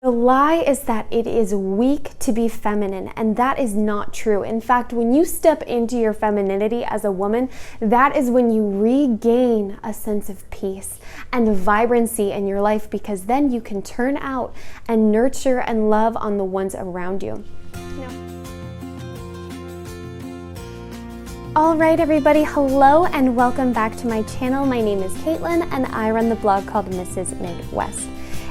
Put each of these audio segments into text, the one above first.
The lie is that it is weak to be feminine, and that is not true. In fact, when you step into your femininity as a woman, that is when you regain a sense of peace and vibrancy in your life, because then you can turn out and nurture and love on the ones around you. All right, everybody, hello and welcome back to my channel. My name is Caitlin and I run the blog called Mrs. Midwest.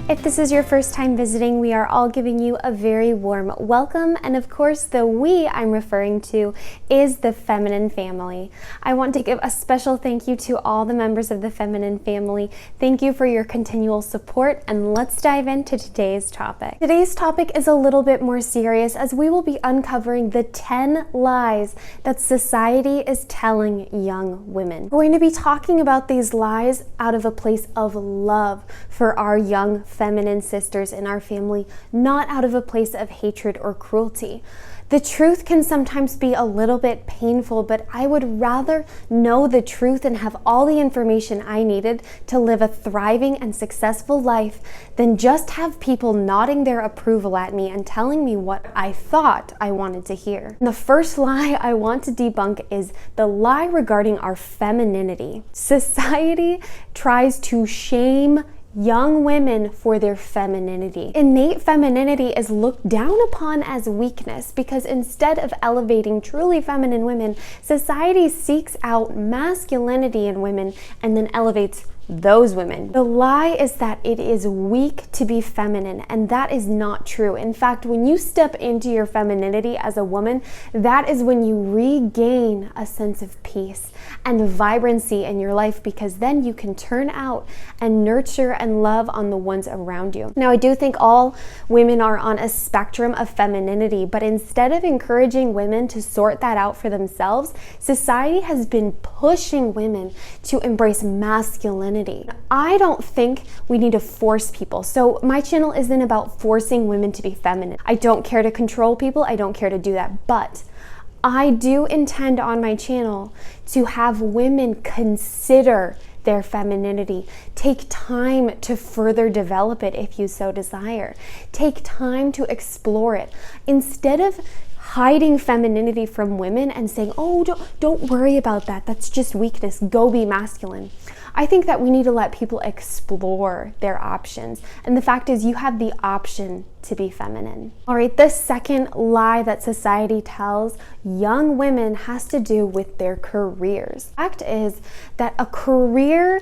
If this is your first time visiting, we are all giving you a very warm welcome. And of course, the we I'm referring to is the feminine family. I want to give a special thank you to all the members of the feminine family. Thank you for your continual support, and let's dive into today's topic. Today's topic is a little bit more serious, as we will be uncovering the 10 lies that society is telling young women. We're going to be talking about these lies out of a place of love for our young feminine sisters in our family, not out of a place of hatred or cruelty. The truth can sometimes be a little bit painful, but I would rather know the truth and have all the information I needed to live a thriving and successful life than just have people nodding their approval at me and telling me what I thought I wanted to hear. And the first lie I want to debunk is the lie regarding our femininity. Society tries to shame young women for their femininity. Innate femininity is looked down upon as weakness because instead of elevating truly feminine women, society seeks out masculinity in women and then elevates those women. The lie is that it is weak to be feminine, and that is not true. In fact, when you step into your femininity as a woman, that is when you regain a sense of peace and vibrancy in your life, because then you can turn out and nurture and love on the ones around you. Now, I do think all women are on a spectrum of femininity, but instead of encouraging women to sort that out for themselves, society has been pushing women to embrace masculinity. I don't think we need to force people. So my channel isn't about forcing women to be feminine. I don't care to control people. I don't care to do that. But I do intend on my channel to have women consider their femininity. Take time to further develop it if you so desire. Take time to explore it. Instead of hiding femininity from women and saying, oh, don't worry about that. That's just weakness. Go be masculine. I think that we need to let people explore their options. And the fact is, you have the option to be feminine. All right, the second lie that society tells young women has to do with their careers. The fact is that a career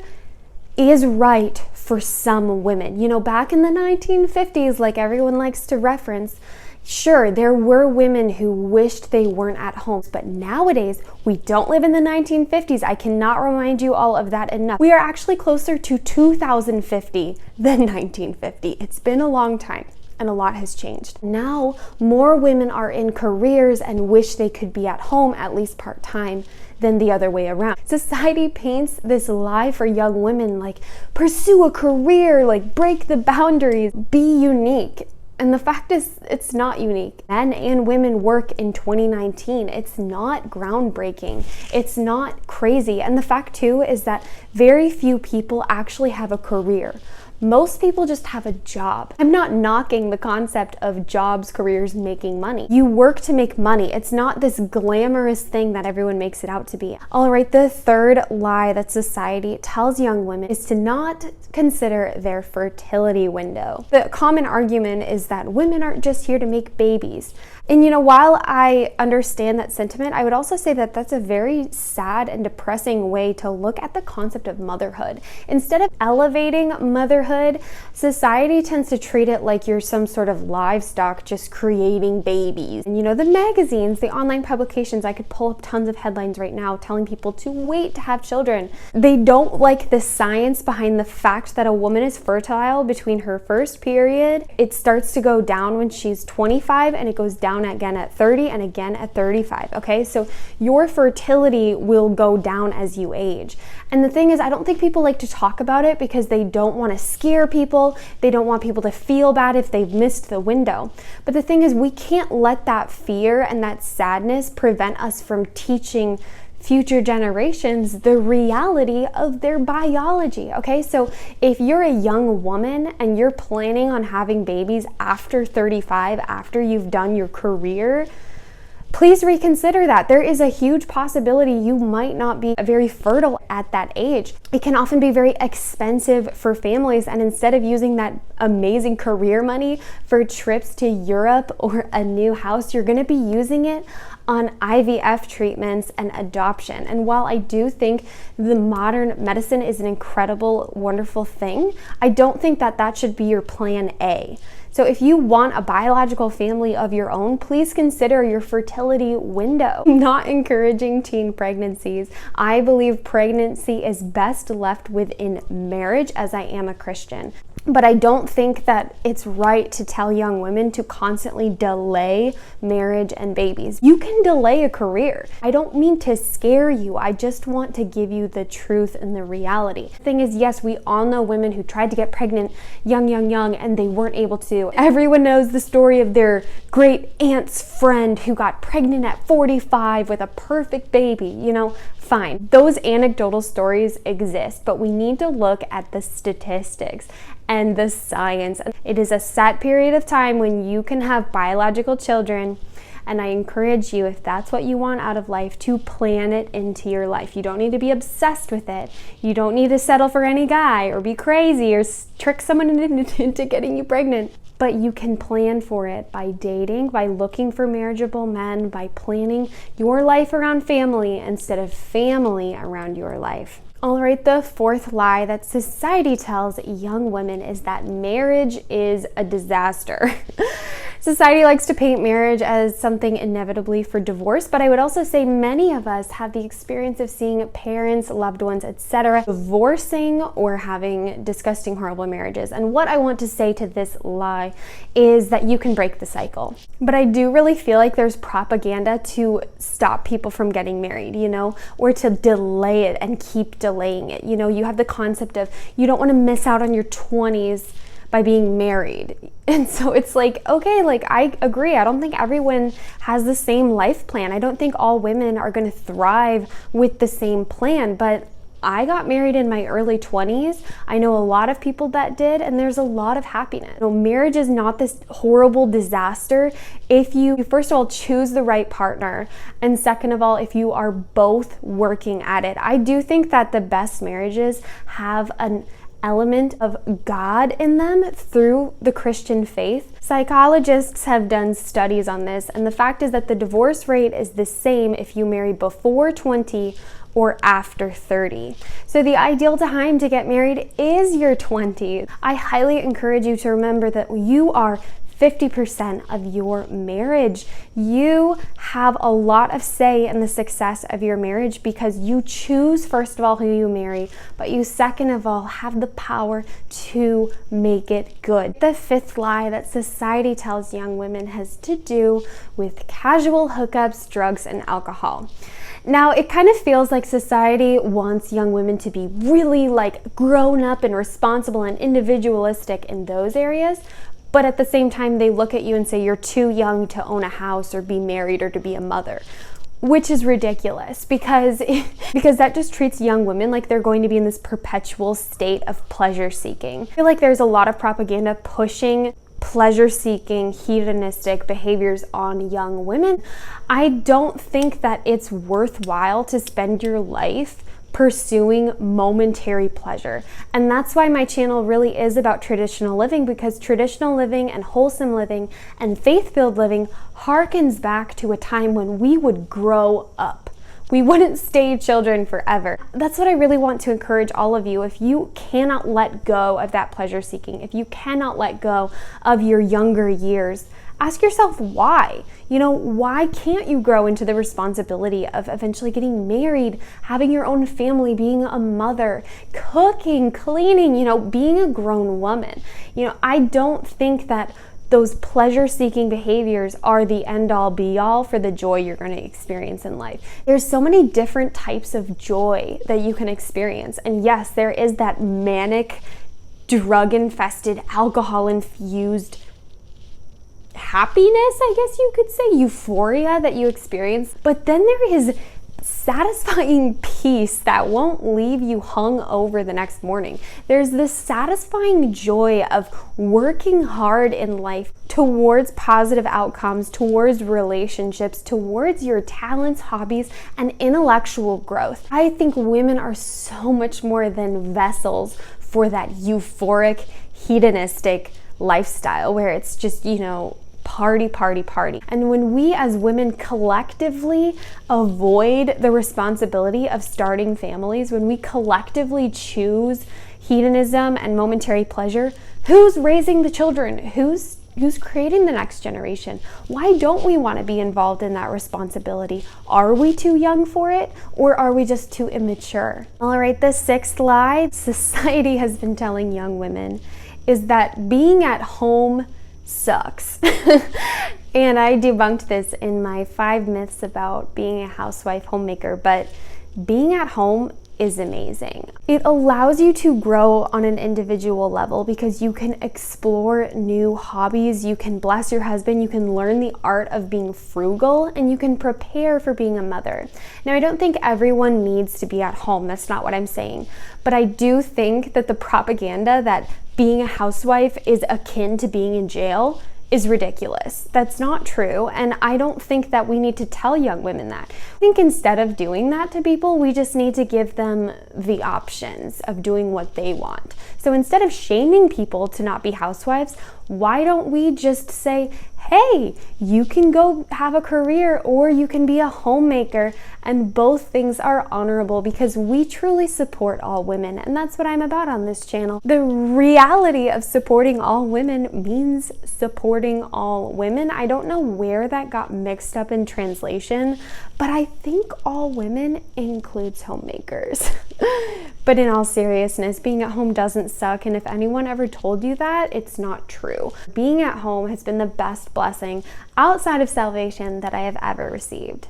is right for some women. You know, back in the 1950s, like everyone likes to reference, sure, there were women who wished they weren't at home, but nowadays we don't live in the 1950s. I cannot remind you all of that enough. We are actually closer to 2050 than 1950. It's been a long time and a lot has changed. Now, more women are in careers and wish they could be at home, at least part-time, than the other way around. Society paints this lie for young women like, pursue a career, like break the boundaries, be unique. And the fact is, it's not unique. Men and women work in 2019. It's not groundbreaking. It's not crazy. And the fact too is that very few people actually have a career. Most people just have a job. I'm not knocking the concept of jobs, careers, making money. You work to make money. It's not this glamorous thing that everyone makes it out to be. All right, the third lie that society tells young women is to not consider their fertility window. The common argument is that women aren't just here to make babies. And you know, while I understand that sentiment, I would also say that that's a very sad and depressing way to look at the concept of motherhood. Instead of elevating motherhood, society tends to treat it like you're some sort of livestock just creating babies. And you know, the magazines, the online publications, I could pull up tons of headlines right now telling people to wait to have children. They don't like the science behind the fact that a woman is fertile between her first period. It starts to go down when she's 25 and it goes down again at 30 and again at 35. Okay, so your fertility will go down as you age. And the thing is, I don't think people like to talk about it because they don't want to scare people. They don't want people to feel bad if they've missed the window. But the thing is, we can't let that fear and that sadness prevent us from teaching future generations the reality of their biology, okay? So if you're a young woman and you're planning on having babies after 35, after you've done your career, please reconsider that. There is a huge possibility you might not be very fertile at that age. It can often be very expensive for families, and instead of using that amazing career money for trips to Europe or a new house, you're going to be using it on IVF treatments and adoption. And while I do think the modern medicine is an incredible, wonderful thing, I don't think that that should be your plan A. So if you want a biological family of your own, please consider your fertility window. I'm not encouraging teen pregnancies. I believe pregnancy is best left within marriage, as I am a Christian. But I don't think that it's right to tell young women to constantly delay marriage and babies. You can delay a career. I don't mean to scare you. I just want to give you the truth and the reality. The thing is, yes, we all know women who tried to get pregnant young, and they weren't able to. Everyone knows the story of their great aunt's friend who got pregnant at 45 with a perfect baby, you know. Fine, those anecdotal stories exist, but we need to look at the statistics and the science. It is a set period of time when you can have biological children, and I encourage you, if that's what you want out of life, to plan it into your life. You don't need to be obsessed with it. You don't need to settle for any guy or be crazy or trick someone into getting you pregnant. But you can plan for it by dating, by looking for marriageable men, by planning your life around family instead of family around your life. All right, the fourth lie that society tells young women is that marriage is a disaster. Society likes to paint marriage as something inevitably for divorce, but I would also say many of us have the experience of seeing parents, loved ones, etc. divorcing or having disgusting, horrible marriages. And what I want to say to this lie is that you can break the cycle. But I do really feel like there's propaganda to stop people from getting married, you know, or to delay it and keep delaying it. You know, you have the concept of you don't want to miss out on your 20s by being married. And so it's like, okay, like I agree. I don't think everyone has the same life plan. I don't think all women are going to thrive with the same plan, but I got married in my early 20s. I know a lot of people that did, and there's a lot of happiness. You know, marriage is not this horrible disaster if you, first of all, choose the right partner, and second of all, if you are both working at it. I do think that the best marriages have an element of God in them through the Christian faith. Psychologists have done studies on this, and the fact is that the divorce rate is the same if you marry before 20 or after 30. So the ideal time to get married is your 20s. I highly encourage you to remember that you are 50% of your marriage. You have a lot of say in the success of your marriage because you choose, first of all, who you marry, but you, second of all, have the power to make it good. The fifth lie that society tells young women has to do with casual hookups, drugs, and alcohol. Now, it kind of feels like society wants young women to be really like grown up and responsible and individualistic in those areas, but at the same time, they look at you and say you're too young to own a house or be married or to be a mother, which is ridiculous because that just treats young women like they're going to be in this perpetual state of pleasure seeking. I feel like there's a lot of propaganda pushing pleasure-seeking, hedonistic behaviors on young women. I don't think that it's worthwhile to spend your life pursuing momentary pleasure. And that's why my channel really is about traditional living, because traditional living and wholesome living and faith-filled living harkens back to a time when we would grow up. We wouldn't stay children forever. That's what I really want to encourage all of you. If you cannot let go of that pleasure seeking, if you cannot let go of your younger years, ask yourself why. You know, why can't you grow into the responsibility of eventually getting married, having your own family, being a mother, cooking, cleaning, you know, being a grown woman? You know, I don't think that those pleasure-seeking behaviors are the end-all be-all for the joy you're going to experience in life. There's so many different types of joy that you can experience. And yes, there is that manic, drug-infested, alcohol-infused happiness, I guess you could say, euphoria that you experience. But then there is satisfying peace that won't leave you hung over the next morning. There's this satisfying joy of working hard in life towards positive outcomes, towards relationships, towards your talents, hobbies, and intellectual growth. I think women are so much more than vessels for that euphoric, hedonistic lifestyle where it's just, party, party, party. And when we as women collectively avoid the responsibility of starting families, when we collectively choose hedonism and momentary pleasure, who's raising the children? Who's creating the next generation? Why don't we want to be involved in that responsibility? Are we too young for it, or are we just too immature? All right, the sixth lie society has been telling young women is that being at home sucks. And I debunked this in my 5 myths about being a housewife homemaker, but being at home is amazing. It allows you to grow on an individual level because you can explore new hobbies, you can bless your husband, you can learn the art of being frugal, and you can prepare for being a mother. Now, I don't think everyone needs to be at home. That's not what I'm saying. But I do think that the propaganda that being a housewife is akin to being in jail is ridiculous. That's not true, and I don't think that we need to tell young women that. I think instead of doing that to people, we just need to give them the options of doing what they want. So instead of shaming people to not be housewives, why don't we just say, hey, you can go have a career or you can be a homemaker, and both things are honorable because we truly support all women, and that's what I'm about on this channel. The reality of supporting all women means supporting all women. I don't know where that got mixed up in translation, but I think all women includes homemakers. But in all seriousness, being at home doesn't suck, and if anyone ever told you that, it's not true. Being at home has been the best blessing outside of salvation that I have ever received.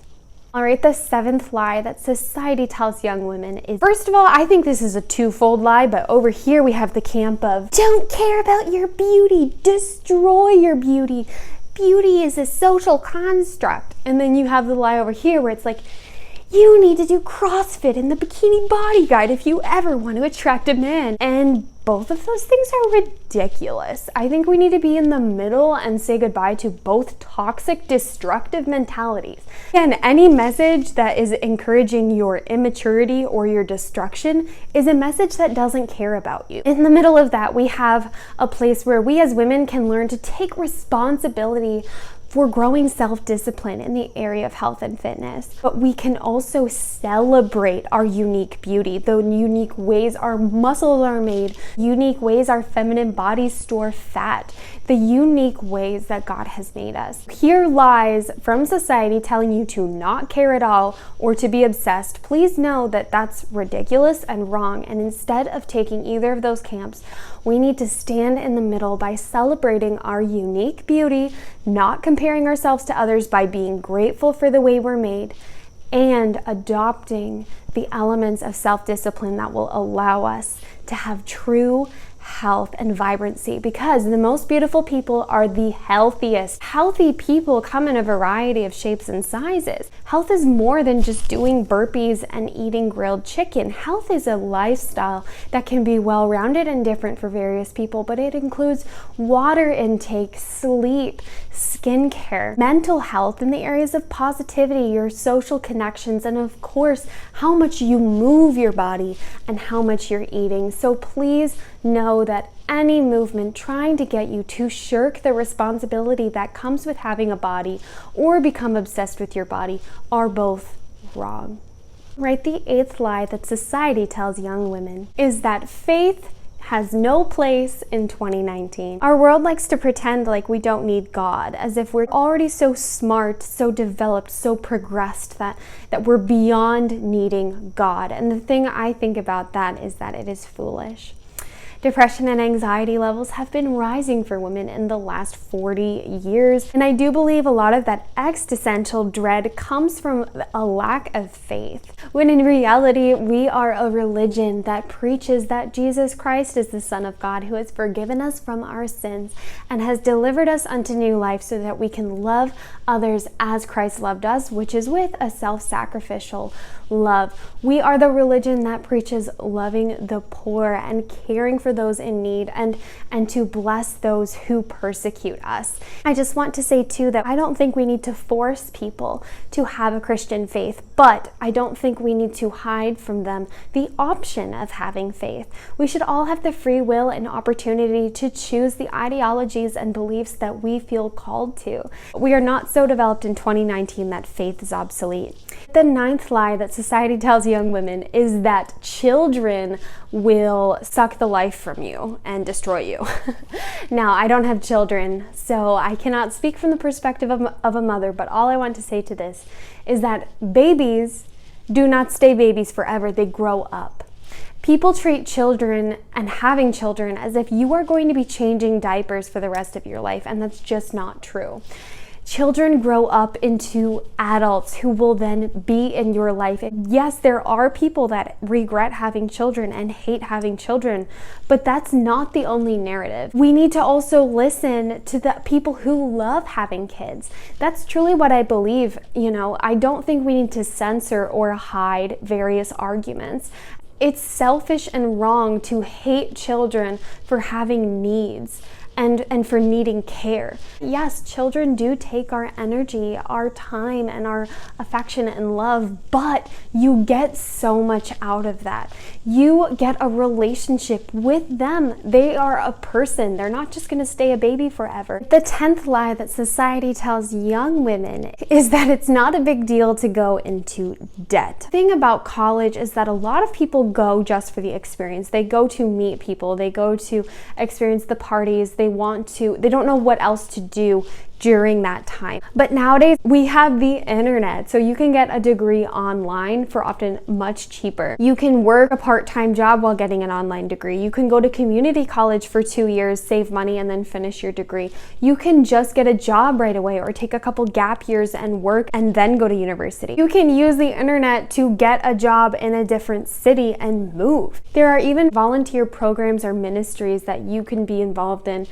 All right, the seventh lie that society tells young women is, first of all, I think this is a twofold lie, but over here we have the camp of don't care about your beauty, destroy your beauty. Beauty is a social construct. And then you have the lie over here where it's like, you need to do CrossFit and the Bikini Body Guide if you ever want to attract a man. And both of those things are ridiculous. I think we need to be in the middle and say goodbye to both toxic, destructive mentalities. And any message that is encouraging your immaturity or your destruction is a message that doesn't care about you. In the middle of that, we have a place where we as women can learn to take responsibility for growing self-discipline in the area of health and fitness. But we can also celebrate our unique beauty, the unique ways our muscles are made, unique ways our feminine bodies store fat, the unique ways that God has made us. Hear lies from society telling you to not care at all or to be obsessed. Please know that that's ridiculous and wrong, and instead of taking either of those camps, we need to stand in the middle by celebrating our unique beauty, not comparing ourselves to others, by being grateful for the way we're made, and adopting the elements of self-discipline that will allow us to have true health and vibrancy, because the most beautiful people are the healthiest. Healthy people come in a variety of shapes and sizes. Health is more than just doing burpees and eating grilled chicken. Health is a lifestyle that can be well-rounded and different for various people, but it includes water intake, sleep, skincare, mental health in the areas of positivity, your social connections, and of course, how much you move your body and how much you're eating. So please know that any movement trying to get you to shirk the responsibility that comes with having a body or become obsessed with your body are both wrong. Right? The eighth lie that society tells young women is that faith has no place in 2019. Our world likes to pretend like we don't need God, as if we're already so smart, so developed, so progressed that we're beyond needing God. And the thing I think about that is that it is foolish. Depression and anxiety levels have been rising for women in the last 40 years. And I do believe a lot of that existential dread comes from a lack of faith, when in reality, we are a religion that preaches that Jesus Christ is the Son of God who has forgiven us from our sins and has delivered us unto new life so that we can love others as Christ loved us, which is with a self-sacrificial love. We are the religion that preaches loving the poor and caring for those in need and to bless those who persecute us. I just want to say too that I don't think we need to force people to have a Christian faith, but I don't think we need to hide from them the option of having faith. We should all have the free will and opportunity to choose the ideologies and beliefs that we feel called to. We are not so developed in 2019 that faith is obsolete. The ninth lie that society tells young women is that children will suck the life from you and destroy you. Now, I don't have children, so I cannot speak from the perspective of a mother, but all I want to say to this is that babies do not stay babies forever. They grow up. People treat children and having children as if you are going to be changing diapers for the rest of your life, and that's just not true. Children grow up into adults who will then be in your life. Yes, there are people that regret having children and hate having children, but that's not the only narrative. We need to also listen to the people who love having kids. That's truly what I believe. I don't think we need to censor or hide various arguments. It's selfish and wrong to hate children for having needs and for needing care. Yes, children do take our energy, our time, and our affection and love, but you get so much out of that. You get a relationship with them. They are a person. They're not just gonna stay a baby forever. The 10th lie that society tells young women is that it's not a big deal to go into debt. The thing about college is that a lot of people go just for the experience. They go to meet people. They go to experience the parties. They don't know what else to do during that time. But nowadays we have the internet, so you can get a degree online for often much cheaper. You can work a part-time job while getting an online degree. You can go to community college for 2 years, save money, and then finish your degree. You can just get a job right away or take a couple gap years and work and then go to university. You can use the internet to get a job in a different city and move. There are even volunteer programs or ministries that you can be involved in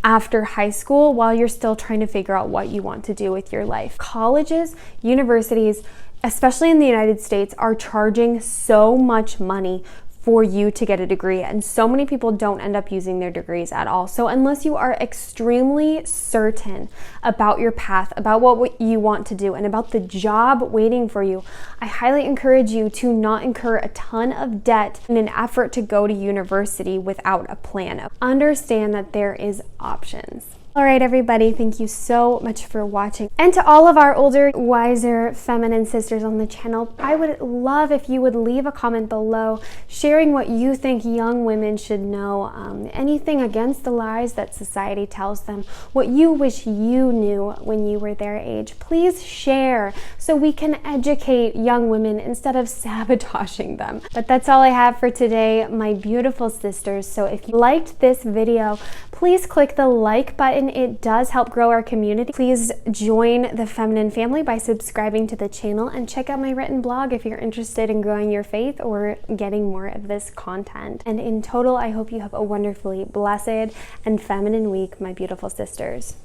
after high school while you're still trying to figure out what you want to do with your life. Colleges, universities, especially in the United States, are charging so much money for you to get a degree, and so many people don't end up using their degrees at all. So unless you are extremely certain about your path, about what you want to do, and about the job waiting for you, I highly encourage you to not incur a ton of debt in an effort to go to university without a plan. Understand that there is options. All right, everybody, thank you so much for watching. And to all of our older, wiser, feminine sisters on the channel, I would love if you would leave a comment below sharing what you think young women should know, anything against the lies that society tells them, what you wish you knew when you were their age. Please share so we can educate young women instead of sabotaging them. But that's all I have for today, my beautiful sisters. So if you liked this video, please click the like button. It does help grow our community. Please join the feminine family by subscribing to the channel, and check out my written blog if you're interested in growing your faith or getting more of this content. And in total, I hope you have a wonderfully blessed and feminine week, my beautiful sisters.